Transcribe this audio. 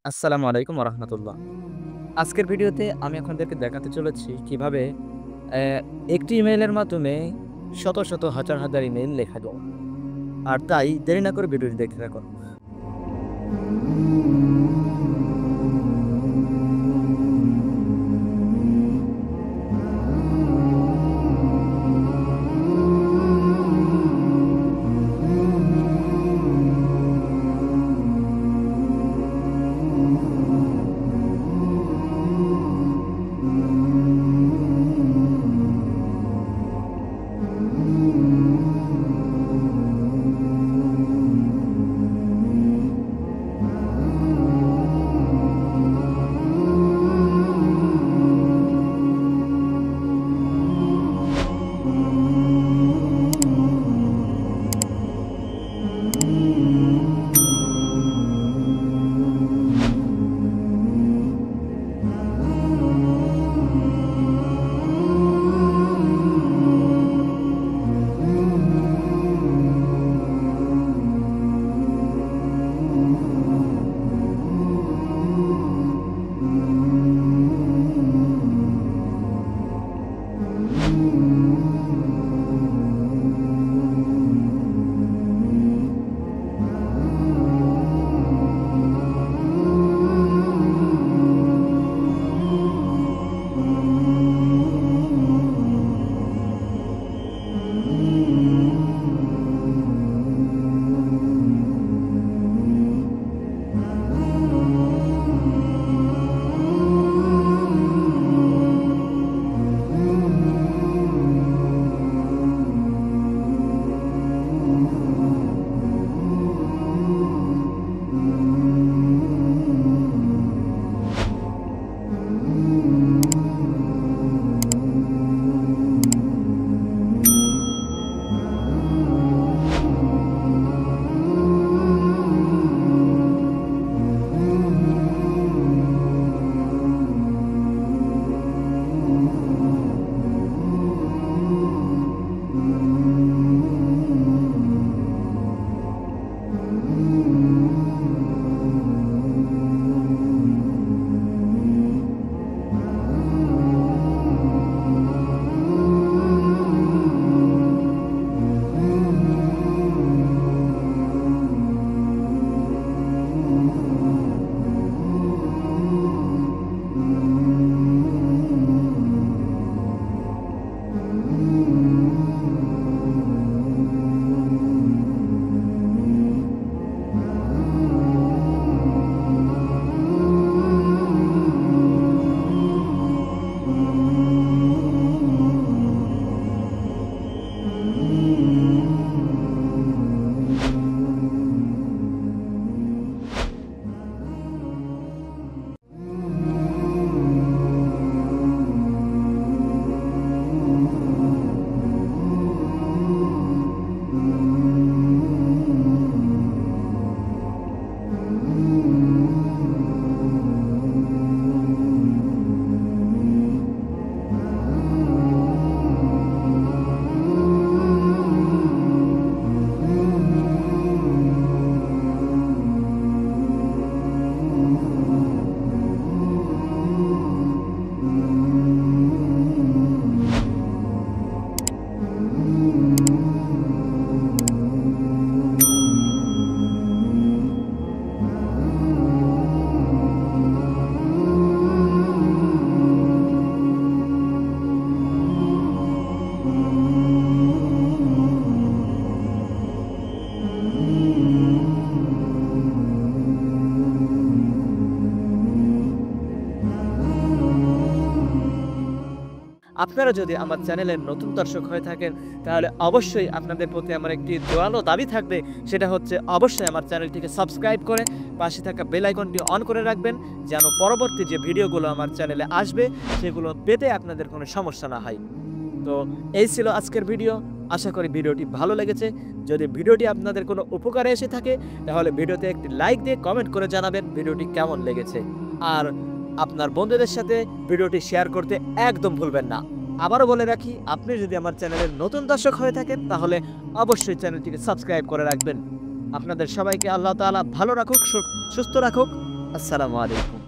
আসসালামু আলাইকুম ওরহমতুল্লাহ। আজকের ভিডিওতে আমি আপনাদেরকে দেখাতে চলেছি কিভাবে অ্যা একটি ইমেইলের মাধ্যমে শত, শত হাজার, হাজার ইমেইল লেখা যায়। আর তাই দেরি না করে ভিডিওটি দেখতে থাকুন। আপনারা যদি আমার চ্যানেলের নতুন দর্শক হয়ে থাকেন, তাহলে অবশ্যই আপনাদের প্রতি আমার একটি দোয়ালো দাবি থাকবে। সেটা হচ্ছে অবশ্যই আমার চ্যানেলটিকে সাবস্ক্রাইব করে পাশে থাকা বেল আইকনটি অন করে রাখবেন, যেন পরবর্তী যে ভিডিওগুলো আমার চ্যানেলে আসবে সেগুলো পেতে আপনাদের কোনো সমস্যা না হয়। তো এই ছিল আজকের ভিডিও। আশা করি ভিডিওটি ভালো লেগেছে। যদি ভিডিওটি আপনাদের কোনো উপকারে এসে থাকে, তাহলে ভিডিওতে একটি লাইক দিয়ে কমেন্ট করে জানাবেন ভিডিওটি কেমন লেগেছে। আর আপনার বন্ধুদের সাথে ভিডিওটি শেয়ার করতে একদম ভুলবেন না। আবারও বলে রাখি, আপনি যদি আমার চ্যানেলের নতুন দর্শক হয়ে থাকেন, তাহলে অবশ্যই চ্যানেলটিকে সাবস্ক্রাইব করে রাখবেন। আপনাদের সবাইকে আল্লাহ তাআলা ভালো রাখুক, সুস্থ রাখুক। আসসালামু আলাইকুম।